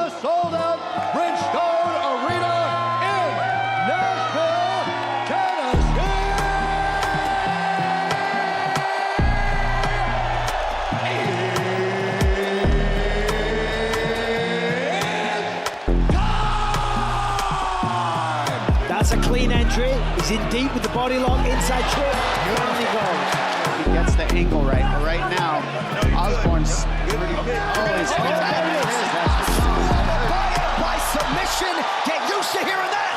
the sold-out Bridgestone Arena in Nashville, Tennessee. That's a clean entry. He's in deep with the body lock, inside trip. Down he goes. He gets the angle right, but right now, Osborne's always By submission. Get used to hearing that.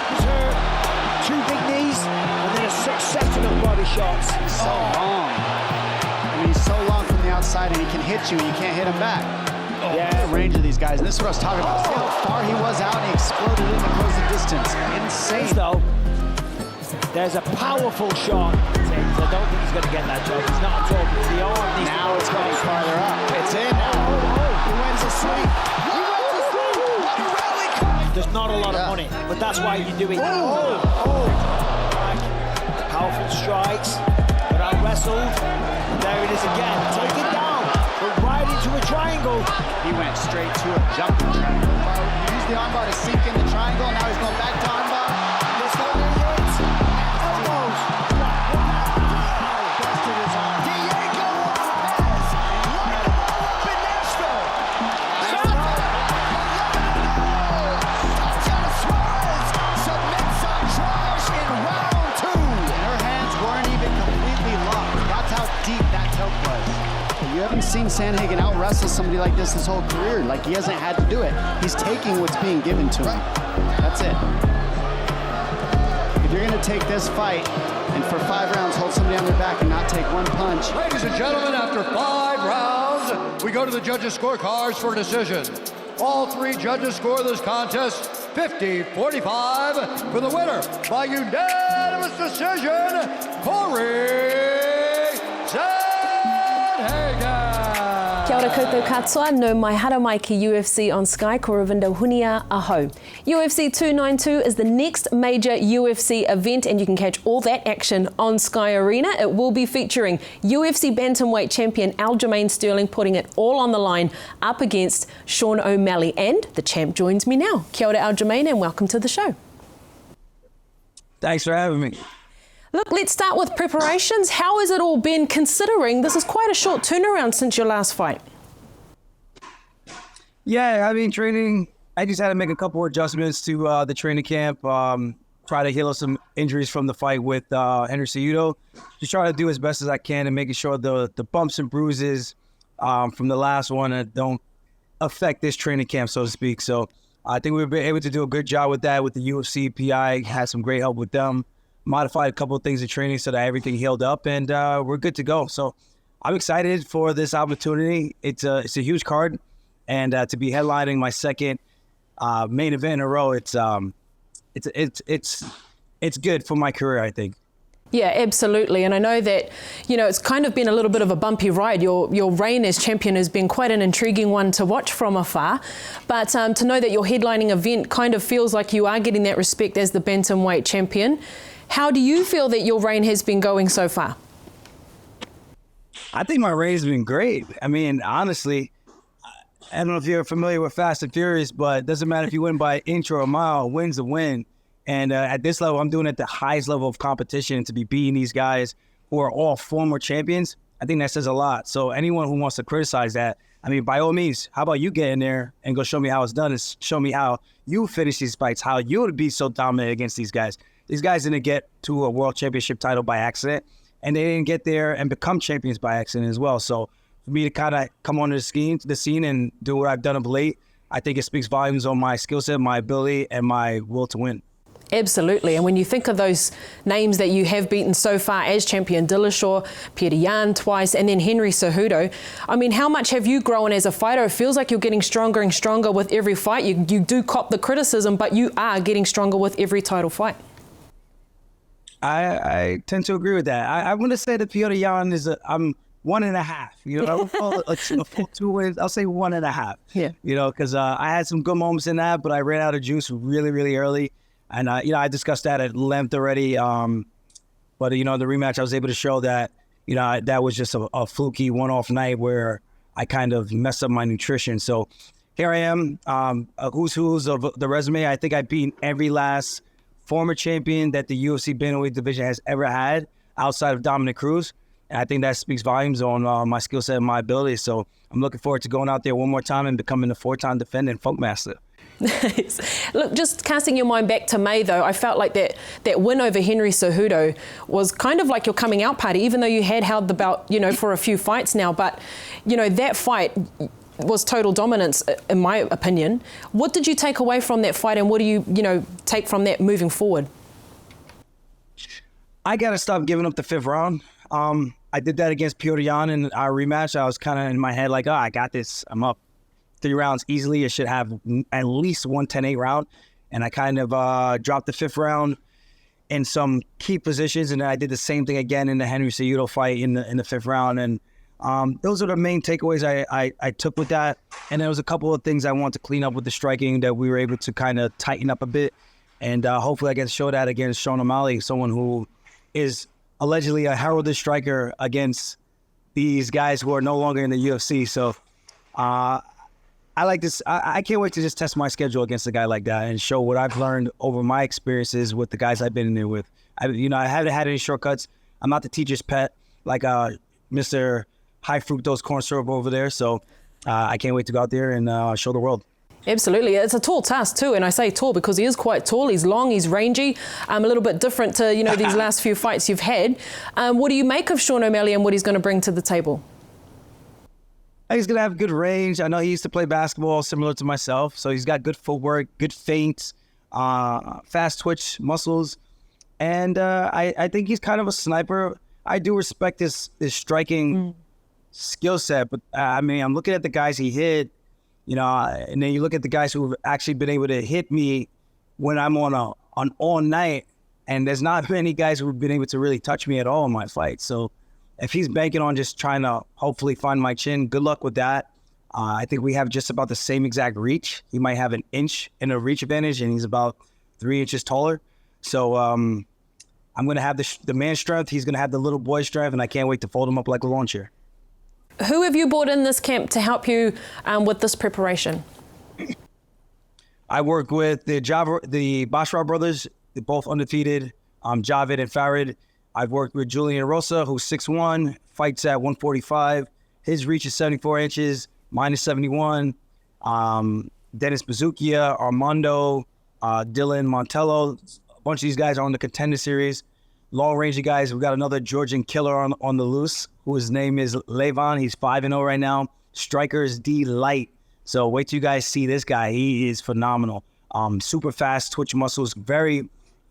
Two big knees and then a succession of body shots. so long. I mean, he's so long from the outside, and he can hit you, and you can't hit him back. Yeah. The range of these guys, and this is what I was talking about. See how far he was out, and he exploded in to close the distance. Insane. Though, there's a powerful shot. I don't think he's going to get that job. He's not at all. The arm needs Now it's going farther up. It's in. He wins the sweep. He wins the sweep. What a rally call. There's not a lot of money, but that's why you do it. Powerful strikes, but out wrestled. There it is again. Take it down, but right into a triangle. He went straight to a jumping triangle. He used the armbar to sink in the triangle. Now he's going back to armbar. This one hits. Elbows. Busted his arm. Diego Lopez, light him up in Nashville. Tatiana Suarez submits Andrade in round 2. And her hands weren't even completely locked. That's how deep that choke was. You haven't seen Sandhagen out wrestle somebody like this his whole career. Like, he hasn't had to do it. He's taking what's being given to him. That's it. If you're going to take this fight and for 5 rounds hold somebody on their back and not take one punch. Ladies and gentlemen, after 5 rounds, we go to the judges' scorecards for a decision. All 3 judges score this contest 50-45 for the winner by unanimous decision, Corey Sandhagen. Kia ora koutou katoa, no mai hara mai ki UFC on Sky, ko Ravinda Hunia aho. UFC 292 is the next major UFC event, and you can catch all that action on Sky Arena. It will be featuring UFC bantamweight champion ALJAMAIN Sterling putting it all on the line up against Sean O'Malley, and the champ joins me now. Kia ora ALJAMAIN, and welcome to the show. Thanks for having me. Look, let's start with preparations. How has it all been, considering this is quite a short turnaround since your last fight? Yeah, I mean, training, I just had to make a couple adjustments to the training camp, try to heal some injuries from the fight with Henry Cejudo. Just try to do as best as I can and making sure the bumps and bruises from the last one don't affect this training camp, so to speak. So I think we've been able to do a good job with that with the UFC. PI had some great help with them. Modified a couple of things in training so that everything healed up, and we're good to go. So I'm excited for this opportunity. It's a huge card, and to be headlining my second main event in a row, it's good for my career, I think. Yeah, absolutely. And I know that, you know, it's kind of been a little bit of a bumpy ride. Your reign as champion has been quite an intriguing one to watch from afar. But to know that your headlining event kind of feels like you are getting that respect as the bantamweight champion. How do you feel that your reign has been going so far? I think my reign has been great. I mean, honestly, I don't know if you're familiar with Fast and Furious, but it doesn't matter if you win by an inch or a mile, a win's a win. And at this level, I'm doing it at the highest level of competition to be beating these guys who are all former champions. I think that says a lot. So anyone who wants to criticize that, I mean, by all means, how about you get in there and go show me how it's done and show me how you finish these fights, how you would be so dominant against these guys. These guys didn't get to a world championship title by accident, and they didn't get there and become champions by accident as well. So for me to kind of come onto the scene and do what I've done of late, I think it speaks volumes on my skill set, my ability, and my will to win. Absolutely. And when you think of those names that you have beaten so far as champion, Dillashaw, Petr Yan twice, and then Henry Cejudo, I mean, how much have you grown as a fighter? It feels like you're getting stronger and stronger with every fight. You do cop the criticism, but you are getting stronger with every title fight. I tend to agree with that. I want to say that Petr Yan is I'm 1.5. You know, I would call it a full 2 wins. I'll say 1.5. Yeah. You know, because I had some good moments in that, but I ran out of juice really, really early. And, you know, I discussed that at length already. But, you know, the rematch, I was able to show that, you know, that was just a fluky one-off night where I kind of messed up my nutrition. So here I am, a who's of the resume. I think I've beaten every last former champion that the UFC bantamweight division has ever had outside of Dominic Cruz. And I think that speaks volumes on my skill set and my ability. So I'm looking forward to going out there one more time and becoming the 4-time defending Funkmaster. Look, just casting your mind back to May, though, I felt like that win over Henry Cejudo was kind of like your coming out party, even though you had held the belt, you know, for a few fights now. But, you know, that fight was total dominance, in my opinion. What did you take away from that fight, and what do you take from that moving forward? I got to stop giving up the 5th round. I did that against Piotr Jan in our rematch. I was kind of in my head like, oh, I got this. I'm up 3 rounds easily. It should have at least one 10-8 round. And I kind of dropped the 5th round in some key positions. And then I did the same thing again in the Henry Cejudo fight in the 5th round. And those are the main takeaways I took with that. And there was a couple of things I wanted to clean up with the striking that we were able to kind of tighten up a bit. And hopefully I get to show that against Sean O'Malley, someone who is allegedly a heralded striker against these guys who are no longer in the UFC. So I like this. I can't wait to just test my schedule against a guy like that and show what I've learned over my experiences with the guys I've been in there with. I haven't had any shortcuts. I'm not the teacher's pet like Mr. High Fructose Corn Syrup over there. So I can't wait to go out there and show the world. Absolutely. It's a tall task too, and I say tall because he is quite tall. He's long, he's rangy, a little bit different to, these last few fights you've had. What do you make of Sean O'Malley and what he's going to bring to the table? He's going to have good range. I know he used to play basketball similar to myself, so he's got good footwork, good feints, fast twitch muscles, and I think he's kind of a sniper. I do respect his striking skill set, but I'm looking at the guys he hit, and then you look at the guys who have actually been able to hit me when I'm on all night, and there's not many guys who have been able to really touch me at all in my fight. So if he's banking on just trying to hopefully find my chin, good luck with that. I think we have just about the same exact reach. He might have an inch in a reach advantage, and he's about 3 inches taller. So I'm going to have the man strength. He's going to have the little boy strength, and I can't wait to fold him up like a lawn chair. Who have you brought in this camp to help you with this preparation? I work with the Bashar brothers, they're both undefeated, Javid and Farid. I've worked with Julian Rosa, who's 6'1", fights at 145. His reach is 74 inches, mine is 71. Dennis Bazukia, Armando, Dylan Montello, a bunch of these guys are on the Contender Series. Long-rangey guys, we've got another Georgian killer on the loose, whose name is Levon. He's 5-0 right now. Striker's D-Light. So wait till you guys see this guy. He is phenomenal. Super fast, twitch muscles, very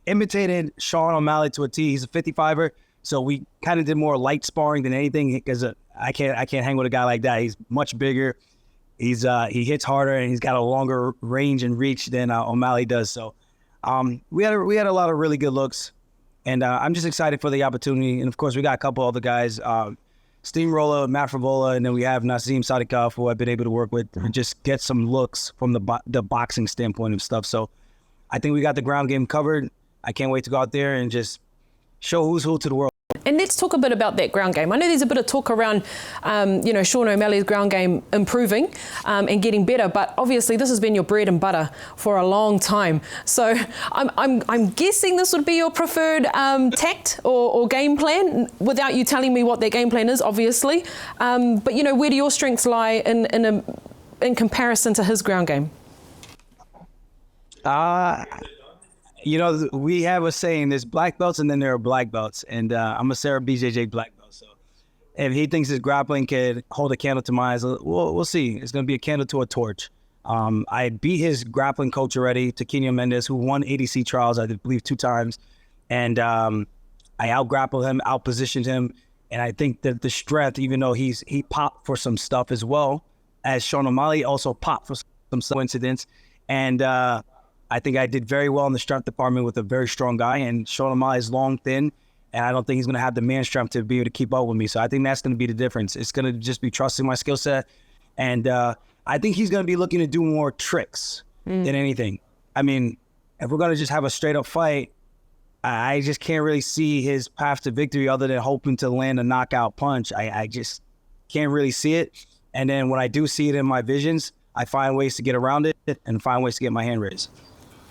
imitated Sean O'Malley to a T. He's a 55er, so we kind of did more light sparring than anything because I can't hang with a guy like that. He's much bigger. He hits harder, and he's got a longer range and reach than O'Malley does. So we had a lot of really good looks. And I'm just excited for the opportunity. And, of course, we got a couple other guys, Steamroller, Matt Frivola, and then we have Nazim Sadikov, who I've been able to work with and just get some looks from the boxing standpoint of stuff. So I think we got the ground game covered. I can't wait to go out there and just show who's who to the world. And let's talk a bit about that ground game. I know there's a bit of talk around, Sean O'Malley's ground game improving and getting better, but obviously this has been your bread and butter for a long time. So I'm guessing this would be your preferred tact or game plan, without you telling me what that game plan is, obviously. But where do your strengths lie in comparison to his ground game? We have a saying, there's black belts and then there are black belts. And I'm a Sarah BJJ black belt. So if he thinks his grappling can hold a candle to my eyes, we'll see. It's going to be a candle to a torch. I beat his grappling coach already, Taquinho Mendez, who won ADC trials, I believe, 2 times. And I out-grappled him, out-positioned him. And I think that the strength, even though he popped for some stuff as well, as Sean O'Malley also popped for some coincidence. And I think I did very well in the strength department with a very strong guy, and Sean O'Malley is long, thin, and I don't think he's going to have the man strength to be able to keep up with me. So I think that's going to be the difference. It's going to just be trusting my skill set, and I think he's going to be looking to do more tricks than anything. I mean, if we're going to just have a straight-up fight, I just can't really see his path to victory other than hoping to land a knockout punch. I just can't really see it. And then when I do see it in my visions, I find ways to get around it and find ways to get my hand raised.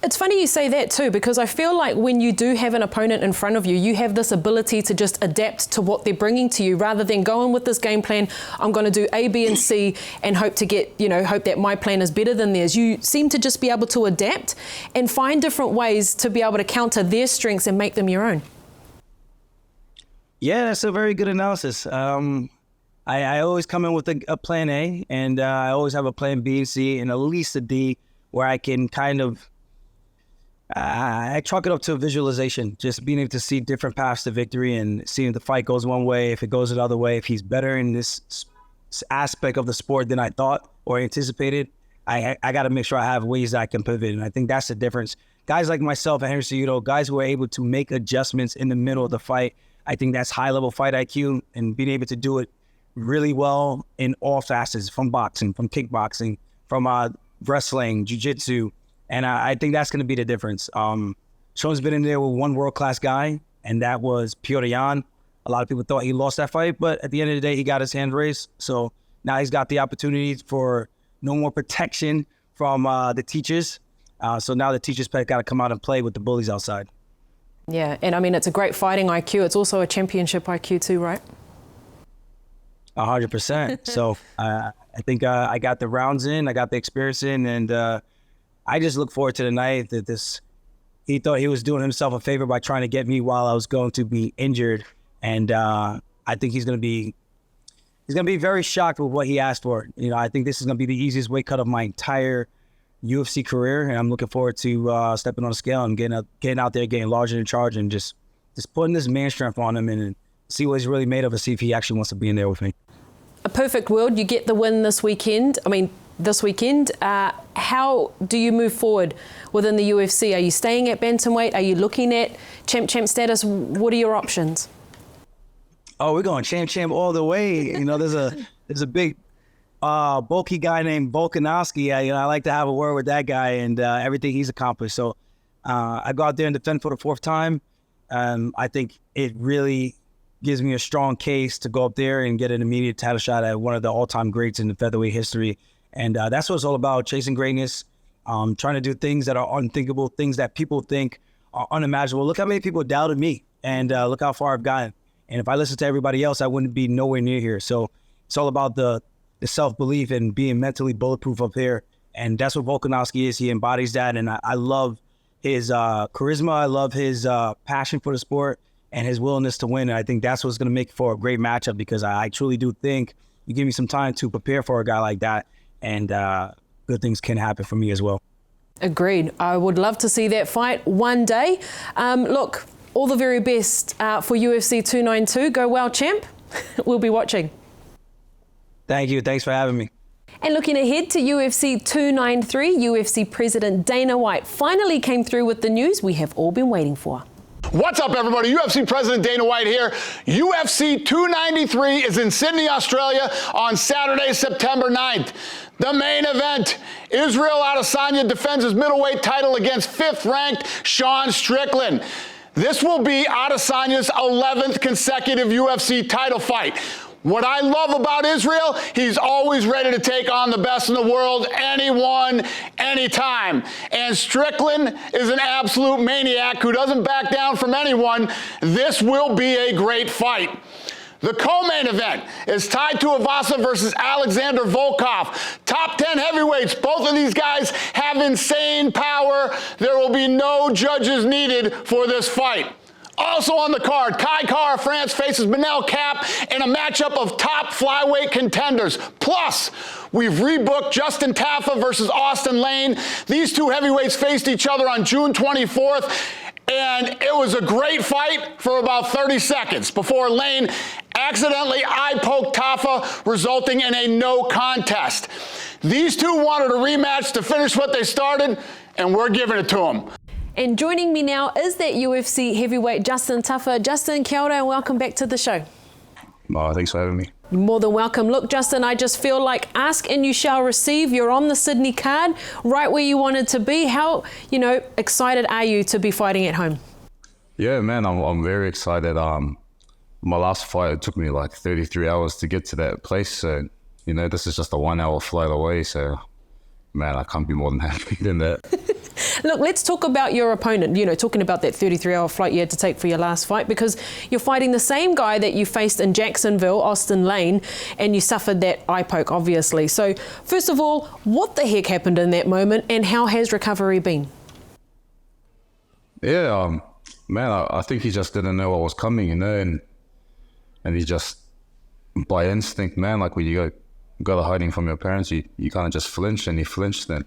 It's funny you say that too, because I feel like when you do have an opponent in front of you, you have this ability to just adapt to what they're bringing to you rather than going with this game plan. I'm going to do A, B, and C and hope to get, hope that my plan is better than theirs. You seem to just be able to adapt and find different ways to be able to counter their strengths and make them your own. Yeah, that's a very good analysis. I always come in with a plan A, and I always have a plan B and C and at least a D where I can kind of I chalk it up to a visualization, just being able to see different paths to victory and seeing if the fight goes one way, if it goes another way, if he's better in this aspect of the sport than I thought or anticipated. I got to make sure I have ways that I can pivot, and I think that's the difference. Guys like myself and Henry Cejudo, guys who are able to make adjustments in the middle of the fight, I think that's high-level fight IQ, and being able to do it really well in all facets, from boxing, from kickboxing, from wrestling, jiu-jitsu. And I think that's going to be the difference. Sean's been in there with one world-class guy, and that was Petr Yan. A lot of people thought he lost that fight, but at the end of the day, he got his hand raised. So now he's got the opportunity for no more protection from the teachers. So now the teachers got to come out and play with the bullies outside. Yeah, and I mean, it's a great fighting IQ. It's also a championship IQ too, right? 100%. So I think I got the rounds in, I got the experience in, and I just look forward to the night that he thought he was doing himself a favor by trying to get me while I was going to be injured. And I think he's going to be very shocked with what he asked for. I think this is going to be the easiest weight cut of my entire UFC career. And I'm looking forward to stepping on the scale and getting out there, getting larger in charge, and just putting this man strength on him and see what he's really made of and see if he actually wants to be in there with me. A perfect world, you get the win this weekend. How do you move forward within the UFC? Are you staying at bantamweight? Are you looking at champ status? What are your options? Oh, we're going champ all the way. There's a big bulky guy named Volkanovski. I like to have a word with that guy and everything he's accomplished. So I go out there and defend for the fourth time. I think it really gives me a strong case to go up there and get an immediate title shot at one of the all-time greats in the featherweight history. And that's what it's all about, chasing greatness, trying to do things that are unthinkable, things that people think are unimaginable. Look how many people doubted me, and look how far I've gotten. And if I listened to everybody else, I wouldn't be nowhere near here. So it's all about the self-belief and being mentally bulletproof up here. And that's what Volkanovski is. He embodies that. And I love his charisma. I love his passion for the sport and his willingness to win. And I think that's what's going to make for a great matchup, because I truly do think you give me some time to prepare for a guy like that, and good things can happen for me as well. Agreed. I would love to see that fight one day. Look, all the very best for UFC 292. Go well, champ. We'll be watching. Thank you. Thanks for having me. And looking ahead to UFC 293, UFC President Dana White finally came through with the news we have all been waiting for. What's up, everybody? UFC President Dana White here. UFC 293 is in Sydney, Australia on Saturday, September 9th. The main event, Israel Adesanya defends his middleweight title against fifth-ranked Sean Strickland. This will be Adesanya's 11th consecutive UFC title fight. What I love about Israel, he's always ready to take on the best in the world, anyone, anytime. And Strickland is an absolute maniac who doesn't back down from anyone. This will be a great fight. The co-main event is Tai Tuivasa versus Alexander Volkov. Top 10 heavyweights. Both of these guys have insane power. There will be no judges needed for this fight. Also on the card, Kai Kara France faces Manel Kape in a matchup of top flyweight contenders. Plus, we've rebooked Justin Tafa versus Austin Lane. These two heavyweights faced each other on June 24th, and it was a great fight for about 30 seconds before Lane accidentally eye-poked Tafa, resulting in a no contest. These two wanted a rematch to finish what they started, and we're giving it to them. And joining me now is that UFC heavyweight Justin Tafa. Justin, kia ora and welcome back to the show. Oh, thanks for having me. You're more than welcome. Look, Justin, I just feel like ask and you shall receive. You're on the Sydney card, right where you wanted to be. How, excited are you to be fighting at home? Yeah, man, I'm very excited. My last fight, it took me like 33 hours to get to that place. So, this is just a 1 hour flight away. So man, I can't be more than happy than that. Look, let's talk about your opponent, talking about that 33-hour flight you had to take for your last fight, because you're fighting the same guy that you faced in Jacksonville, Austin Lane, and you suffered that eye poke, obviously. So, first of all, what the heck happened in that moment, and how has recovery been? Yeah, man, I think he just didn't know what was coming, and he just, by instinct, man, like when you got a hiding from your parents, you kind of just flinch, and he flinched and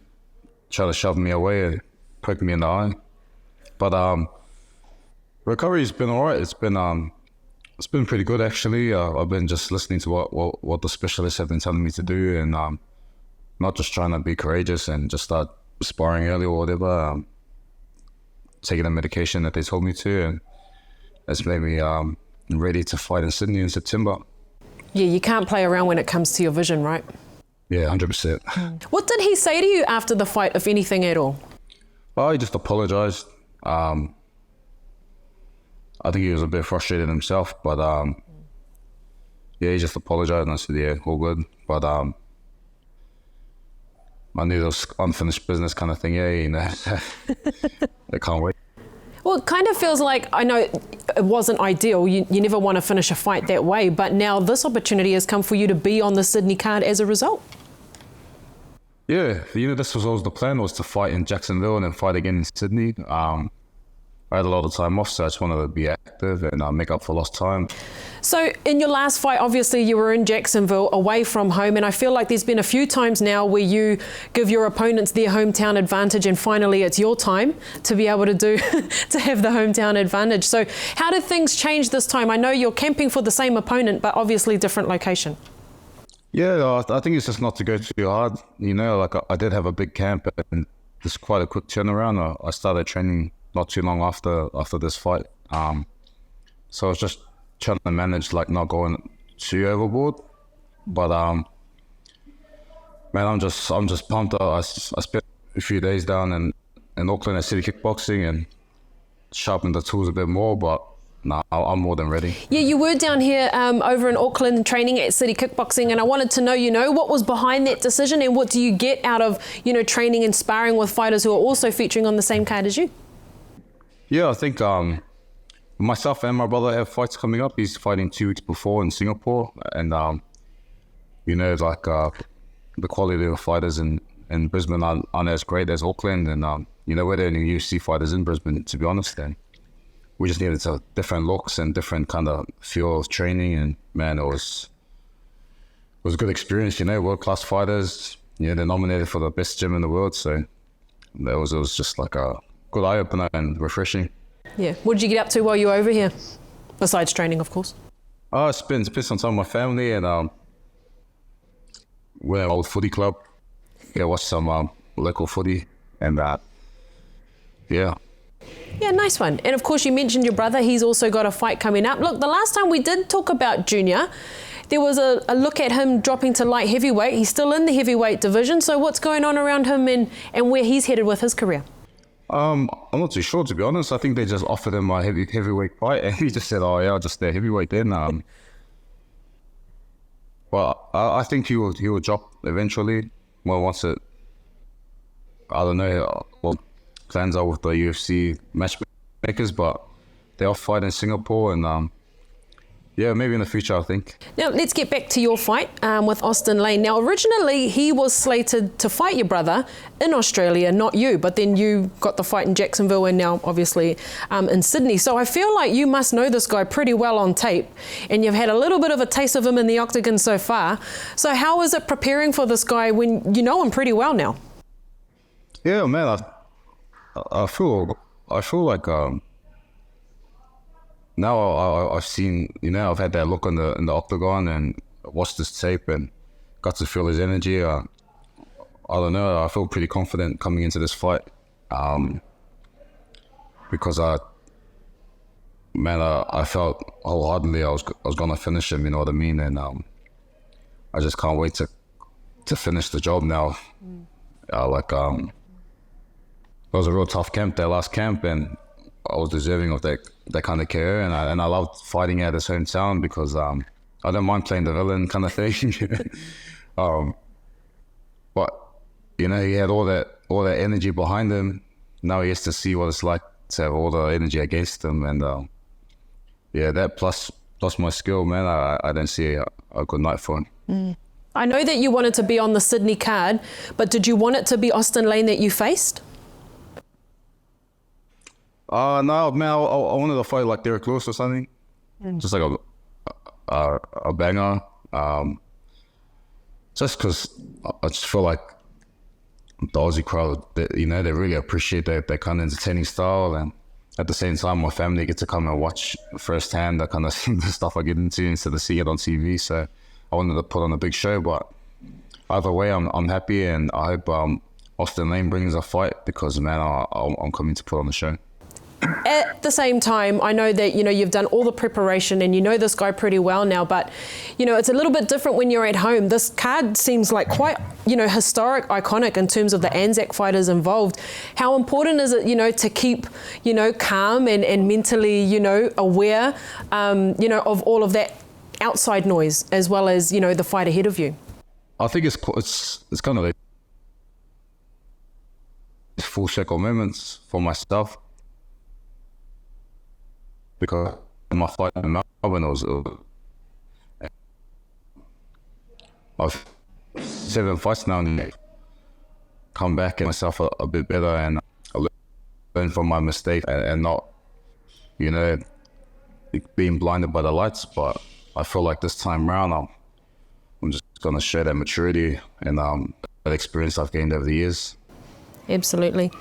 tried to shove me away and poke me in the eye. But recovery's been all right. It's been pretty good, actually. I've been just listening to what the specialists have been telling me to do, and not just trying to be courageous and just start sparring early or whatever. Taking the medication that they told me to, and that's made me ready to fight in Sydney in September. Yeah, you can't play around when it comes to your vision, right? Yeah, 100%. What did he say to you after the fight, if anything at all? Well, he just apologized. I think he was a bit frustrated himself, but yeah, he just apologized, and I said, yeah, all good. But I knew there was unfinished business kind of thing, yeah, I can't wait. Well, it kind of feels like, I know it wasn't ideal, you never want to finish a fight that way, but now this opportunity has come for you to be on the Sydney card as a result. Yeah, this was always the plan, was to fight in Jacksonville and then fight again in Sydney. I had a lot of time off, so I just wanted to be active and make up for lost time. So in your last fight, obviously you were in Jacksonville, away from home, and I feel like there's been a few times now where you give your opponents their hometown advantage, and finally it's your time to be able to to have the hometown advantage. So how did things change this time? I know you're camping for the same opponent, but obviously different location. Yeah, I think it's just not to go too hard. Like I did have a big camp, and it's quite a quick turnaround. I started training not too long after this fight. So I was just trying to manage not going too overboard. But man, I'm just pumped. I spent a few days down in Auckland at City Kickboxing and sharpened the tools a bit more, but no, I'm more than ready. Yeah, you were down here over in Auckland training at City Kickboxing, and I wanted to know, what was behind that decision, and what do you get out of, training and sparring with fighters who are also featuring on the same card as you? Yeah, I think myself and my brother have fights coming up. He's fighting 2 weeks before in Singapore, and the quality of fighters in Brisbane aren't as great as Auckland, and we're the only UFC fighters in Brisbane, to be honest. And we just needed different looks and different kind of feel of training, and man, it was a good experience. World-class fighters. They're nominated for the best gym in the world, so it was just like a good eye-opener and refreshing. Yeah. What did you get up to while you were over here? Besides training, of course. I spent some time with my family, and went to an old footy club. Yeah, watched some local footy, and yeah. Yeah, nice one. And of course, you mentioned your brother. He's also got a fight coming up. Look, the last time we did talk about Junior, there was a look at him dropping to light heavyweight. He's still in the heavyweight division. So what's going on around him and where he's headed with his career? I'm not too sure, to be honest. I think they just offered him a heavyweight fight, and he just said, "Oh yeah, I'll just stay heavyweight then." Well, I think he will drop eventually. Well, once it, I don't know what plans are with the UFC matchmakers, but they all fight in Singapore, and yeah, maybe in the future, I think. Now, let's get back to your fight with Austin Lane. Now, originally, he was slated to fight your brother in Australia, not you, but then you got the fight in Jacksonville and now, obviously, in Sydney. So I feel like you must know this guy pretty well on tape, and you've had a little bit of a taste of him in the octagon so far. So how is it preparing for this guy when you know him pretty well now? Yeah, man, I feel like now I've seen, I've had that look in the octagon and watched this tape and got to feel his energy. I don't know, I feel pretty confident coming into this fight, because I felt wholeheartedly I was gonna finish him, you know what I mean? And I just can't wait to finish the job now. It was a real tough camp, that last camp, and I was deserving of that kind of KO, and I loved fighting at his hometown because I don't mind playing the villain kind of thing. But you know, he had all that energy behind him. Now he has to see what it's like to have all the energy against him, and yeah, that plus my skill, man. I don't see a good night for him. I know that you wanted to be on the Sydney card, but did you want it to be Austin Lane that you faced? No, man. I wanted to fight like Derek Lewis or something, just like a banger. Just because I just feel like the Aussie crowd, you know, they really appreciate that kind of entertaining style, and at the same time, my family get to come and watch firsthand the kind of the stuff I get into instead of seeing it on TV. So I wanted to put on a big show, but either way, I'm happy, and I hope Austin Lane brings a fight because, man, I'm coming to put on the show. At the same time, I know that, you know, you've done all the preparation and you know this guy pretty well now, but, you know, it's a little bit different when you're at home. This card seems like quite, you know, historic, iconic in terms of the Anzac fighters involved. How important is it, you know, to keep, you know, calm and mentally, you know, aware, you know, of all of that outside noise as well as, you know, the fight ahead of you? I think it's kind of like full circle moments for myself. Because in my fight in Melbourne, I've 7 fights now, and come back and myself a bit better, and I learn from my mistake and not, you know, being blinded by the lights. But I feel like this time around, I'm just gonna show that maturity and that experience I've gained over the years. Absolutely.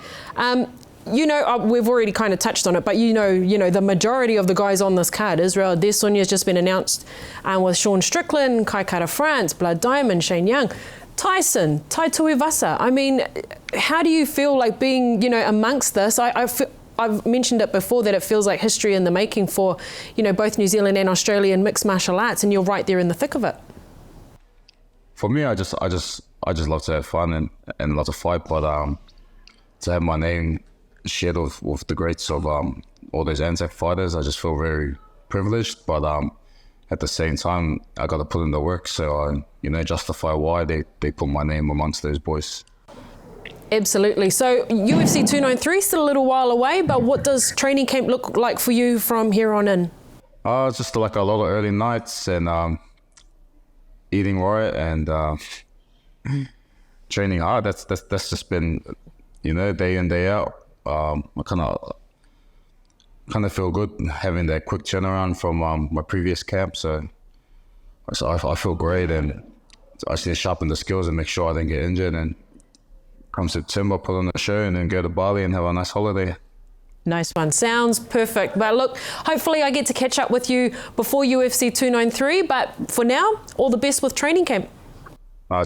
You know, we've already kind of touched on it, but you know, the majority of the guys on this card, Israel Adesanya has just been announced with Sean Strickland, Kai Kara France, Blood Diamond, Shane Young, Tyson, Tai Tuivasa. I mean, how do you feel like being, you know, amongst this? I've mentioned it before that it feels like history in the making for, you know, both New Zealand and Australian mixed martial arts, and you're right there in the thick of it. For me, I just love to have fun and love to fight, but to have my name shared with the greats of all those Anzac fighters, I just feel very privileged, but at the same time, I got to put in the work, so you know, justify why they put my name amongst those boys. Absolutely. So UFC 293 still a little while away, but what does training camp look like for you from here on in? It's just like a lot of early nights and eating right and training hard. That's just been, you know, day in, day out. I kind of feel good having that quick turnaround from my previous camp. So I feel great, and I just need to sharpen the skills and make sure I don't get injured. And come September, put on the show and then go to Bali and have a nice holiday. Nice one. Sounds perfect. But look, hopefully I get to catch up with you before UFC 293. But for now, all the best with training camp.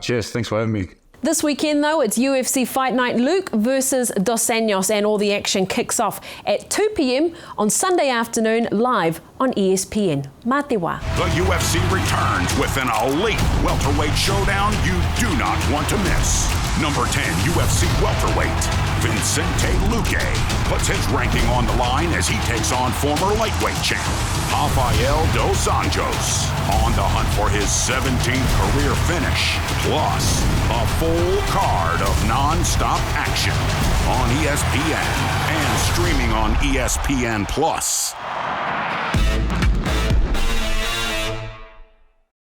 Cheers. Thanks for having me. This weekend, though, it's UFC Fight Night Luke versus Dos Anjos, and all the action kicks off at 2 p.m. on Sunday afternoon, live on ESPN. Mā te wā. The UFC returns with an elite welterweight showdown you do not want to miss. Number 10 UFC welterweight Vicente Luque puts his ranking on the line as he takes on former lightweight champ Rafael Dos Anjos on the hunt for his 17th career finish, plus a full card of non-stop action on ESPN and streaming on ESPN Plus.